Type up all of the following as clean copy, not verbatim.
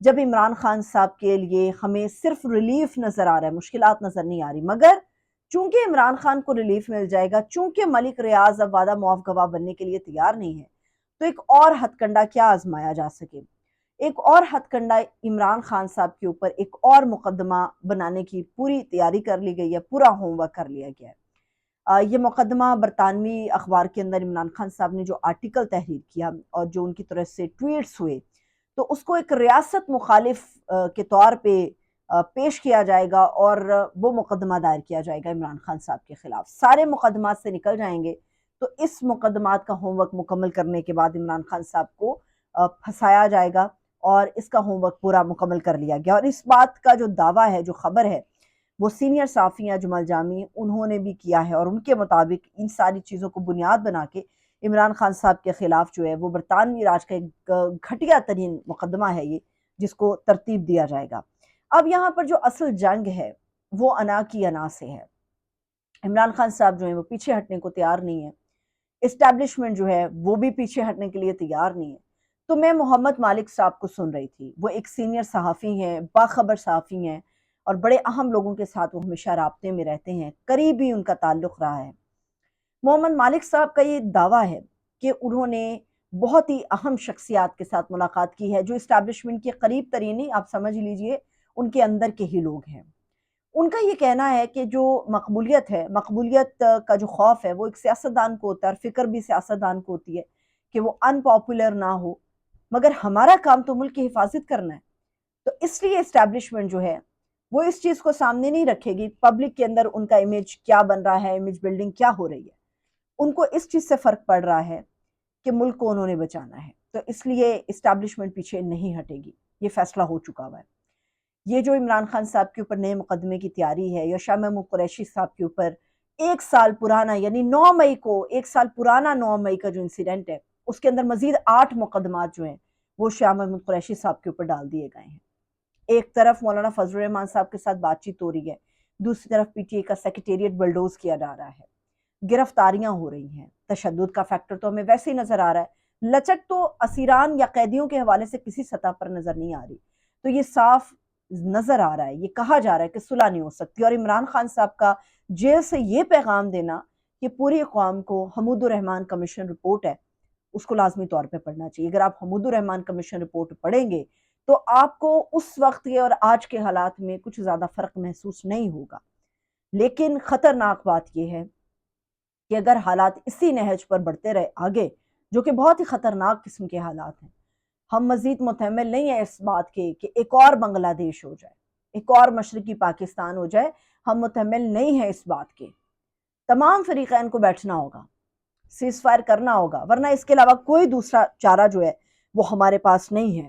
جب عمران خان صاحب کے لیے ہمیں صرف ریلیف نظر آ رہا ہے، مشکلات نظر نہیں آ رہی، مگر چونکہ عمران خان کو ریلیف مل جائے گا، چونکہ ملک ریاض اب وعدہ معاف گواہ بننے کے لیے تیار نہیں ہے، تو ایک اور ہتھ کنڈا کیا آزمایا جا سکے؟ ایک اور ہتھ کنڈا عمران خان صاحب کے اوپر ایک اور مقدمہ بنانے کی پوری تیاری کر لی گئی ہے، پورا ہوم ورک کر لیا گیا ہے۔ یہ مقدمہ برطانوی اخبار کے اندر عمران خان صاحب نے جو آرٹیکل تحریر کیا اور جو ان کی طرف سے ٹویٹس ہوئے، تو اس کو ایک ریاست مخالف کے طور پہ پیش کیا جائے گا اور وہ مقدمہ دائر کیا جائے گا عمران خان صاحب کے خلاف۔ سارے مقدمات سے نکل جائیں گے تو اس مقدمات کا ہوم ورک مکمل کرنے کے بعد عمران خان صاحب کو پھنسایا جائے گا اور اس کا ہوم ورک پورا مکمل کر لیا گیا۔ اور اس بات کا جو دعویٰ ہے، جو خبر ہے، وہ سینئر صحافی اجمل جامی انہوں نے بھی کیا ہے، اور ان کے مطابق ان ساری چیزوں کو بنیاد بنا کے عمران خان صاحب کے خلاف جو ہے وہ برطانوی راج کا ایک گھٹیا ترین مقدمہ ہے یہ، جس کو ترتیب دیا جائے گا۔ اب یہاں پر جو اصل جنگ ہے وہ انا کی انا سے ہے۔ عمران خان صاحب جو ہیں وہ پیچھے ہٹنے کو تیار نہیں ہے، اسٹیبلشمنٹ جو ہے وہ بھی پیچھے ہٹنے کے لیے تیار نہیں ہے۔ تو میں محمد مالک صاحب کو سن رہی تھی، وہ ایک سینئر صحافی ہیں، باخبر صحافی ہیں، اور بڑے اہم لوگوں کے ساتھ وہ ہمیشہ رابطے میں رہتے ہیں، قریبی ان کا تعلق رہا ہے۔ محمد مالک صاحب کا یہ دعویٰ ہے کہ انہوں نے بہت ہی اہم شخصیات کے ساتھ ملاقات کی ہے، جو اسٹیبلشمنٹ کے قریب ترین نہیں، آپ سمجھ لیجئے ان کے اندر کے ہی لوگ ہیں۔ ان کا یہ کہنا ہے کہ جو مقبولیت ہے، مقبولیت کا جو خوف ہے وہ ایک سیاستدان کو ہوتا ہے، اور فکر بھی سیاستدان کو ہوتی ہے کہ وہ ان پاپولر نہ ہو، مگر ہمارا کام تو ملک کی حفاظت کرنا ہے۔ تو اس لیے اسٹیبلشمنٹ جو ہے وہ اس چیز کو سامنے نہیں رکھے گی پبلک کے اندر ان کا امیج کیا بن رہا ہے، امیج بلڈنگ کیا ہو رہی ہے۔ ان کو اس چیز سے فرق پڑ رہا ہے کہ ملک کو انہوں نے بچانا ہے، تو اس لیے اسٹیبلشمنٹ پیچھے نہیں ہٹے گی، یہ فیصلہ ہو چکا ہوا ہے۔ یہ جو عمران خان صاحب کے اوپر نئے مقدمے کی تیاری ہے، یا شاہ محمود قریشی صاحب کے اوپر 1 سال پرانا، یعنی 9 مئی کو 1 سال پرانا 9 مئی کا جو انسیڈنٹ ہے، اس کے اندر مزید 8 مقدمات جو ہیں وہ شاہ محمود قریشی صاحب کے اوپر ڈال دیے گئے ہیں۔ ایک طرف مولانا فضل الرحمان صاحب کے ساتھ بات چیت ہو رہی ہے، دوسری طرف پی ٹی اے کا سیکریٹریٹ بلڈوز کیا جا رہا ہے، گرفتاریاں ہو رہی ہیں، تشدد کا فیکٹر تو ہمیں ویسے ہی نظر آ رہا ہے، لچک تو اسیران یا قیدیوں کے حوالے سے کسی سطح پر نظر نہیں آ رہی۔ تو یہ صاف نظر آ رہا ہے، یہ کہا جا رہا ہے کہ صلح نہیں ہو سکتی، اور عمران خان صاحب کا جیل سے یہ پیغام دینا کہ پوری قوم کو حمود الرحمان کمیشن رپورٹ ہے، اس کو لازمی طور پہ پڑھنا چاہیے۔ اگر آپ حمود الرحمان کمیشن رپورٹ پڑھیں گے تو آپ کو اس وقت کے اور آج کے حالات میں کچھ زیادہ فرق محسوس نہیں ہوگا۔ لیکن خطرناک بات یہ ہے کہ اگر حالات اسی نہج پر بڑھتے رہے آگے، جو کہ بہت ہی خطرناک قسم کے حالات ہیں، ہم مزید محتمل نہیں ہیں اس بات کے کہ ایک اور بنگلہ دیش ہو جائے، ایک اور مشرقی پاکستان ہو جائے، ہم محتمل نہیں ہیں اس بات کے۔ تمام فریقین کو بیٹھنا ہوگا، سیز فائر کرنا ہوگا، ورنہ اس کے علاوہ کوئی دوسرا چارہ جو ہے وہ ہمارے پاس نہیں ہے۔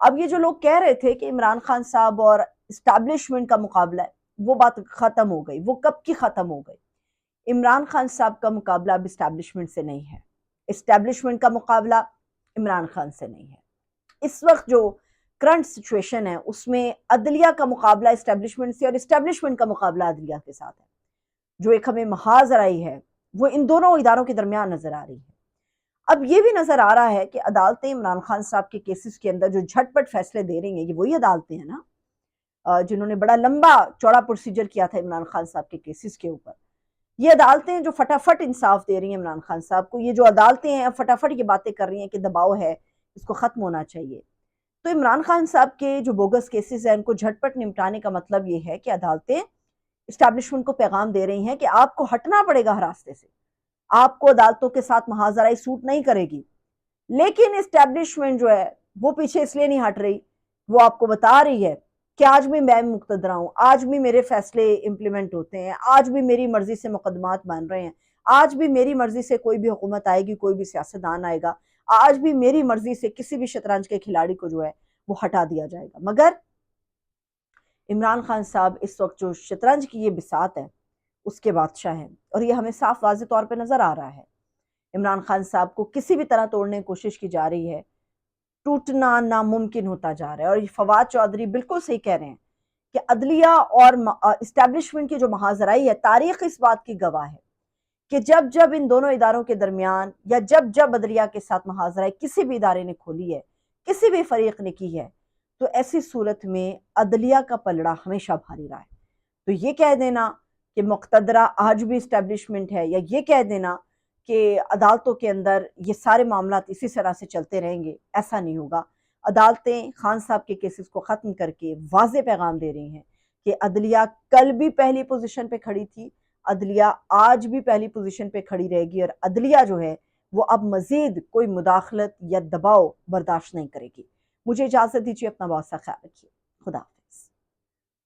اب یہ جو لوگ کہہ رہے تھے کہ عمران خان صاحب اور اسٹیبلشمنٹ کا مقابلہ ہے، وہ بات ختم ہو گئی، وہ کب کی ختم ہو گئی۔ عمران خان صاحب کا مقابلہ اب اسٹیبلشمنٹ سے نہیں ہے، اسٹیبلشمنٹ کا مقابلہ عمران خان سے نہیں ہے۔ اس وقت جو کرنٹ سچویشن ہے اس میں عدلیہ کا مقابلہ اسٹیبلشمنٹ سے، اور اسٹیبلشمنٹ کا مقابلہ عدلیہ کے ساتھ ہے۔ جو ایک ہمیں محاذ آئی ہے وہ ان دونوں اداروں کے درمیان نظر آ رہی ہے۔ اب یہ بھی نظر آ رہا ہے کہ عدالتیں عمران خان صاحب کے کیسز کے اندر جو جھٹ پٹ فیصلے دے رہی ہیں، یہ وہی عدالتیں ہیں نا جنہوں نے بڑا لمبا چوڑا پروسیجر کیا تھا عمران خان صاحب کے کیسز کے اوپر۔ یہ عدالتیں جو فٹافٹ انصاف دے رہی ہیں عمران خان صاحب کو، یہ جو عدالتیں ہیں فٹافٹ یہ باتیں کر رہی ہیں کہ دباؤ ہے، اس کو ختم ہونا چاہیے۔ تو عمران خان صاحب کے جو بوگس کیسز ہیں ان کو جھٹ پٹ نمٹانے کا مطلب یہ ہے کہ عدالتیں اسٹیبلشمنٹ کو پیغام دے رہی ہیں کہ آپ کو ہٹنا پڑے گا ہر راستے سے، آپ کو عدالتوں کے ساتھ محاذرائی سوٹ نہیں کرے گی۔ لیکن اسٹیبلشمنٹ جو ہے وہ پیچھے اس لیے نہیں ہٹ رہی، وہ آپ کو بتا رہی ہے کہ آج بھی میں مقتدرہ ہوں، آج بھی میرے فیصلے امپلیمنٹ ہوتے ہیں، آج بھی میری مرضی سے مقدمات بن رہے ہیں، آج بھی میری مرضی سے کوئی بھی حکومت آئے گی، کوئی بھی سیاستدان آئے گا، آج بھی میری مرضی سے کسی بھی شطرنج کے کھلاڑی کو جو ہے وہ ہٹا دیا جائے گا۔ مگر عمران خان صاحب اس وقت جو شطرنج کی یہ بساط ہے اس کے بادشاہ ہیں، اور یہ ہمیں صاف واضح طور پہ نظر آ رہا ہے۔ عمران خان صاحب کو کسی بھی طرح توڑنے کی کوشش کی جا رہی ہے، ٹوٹنا ناممکن ہوتا جا رہا ہے۔ اور یہ فواد چودھری بالکل صحیح کہہ رہے ہیں کہ عدلیہ اور اسٹیبلشمنٹ کی جو محاذرائی ہے، تاریخ اس بات کی گواہ ہے کہ جب جب ان دونوں اداروں کے درمیان، یا جب جب عدلیہ کے ساتھ محاذرائی کسی بھی ادارے نے کھولی ہے، کسی بھی فریق نے کی ہے، تو ایسی صورت میں عدلیہ کا پلڑا ہمیشہ بھاری رہا ہے۔ تو یہ کہہ دینا کہ مقتدرہ آج بھی اسٹیبلشمنٹ ہے، یا یہ کہہ دینا کہ عدالتوں کے اندر یہ سارے معاملات اسی طرح سے چلتے رہیں گے، ایسا نہیں ہوگا۔ عدالتیں خان صاحب کے کیسز کو ختم کر کے واضح پیغام دے رہی ہیں کہ عدلیہ کل بھی پہلی پوزیشن پہ کھڑی تھی، عدلیہ آج بھی پہلی پوزیشن پہ کھڑی رہے گی، اور عدلیہ جو ہے وہ اب مزید کوئی مداخلت یا دباؤ برداشت نہیں کرے گی۔ مجھے اجازت دیجیے، اپنا بہت سا خیال رکھیے۔ خدا حافظ۔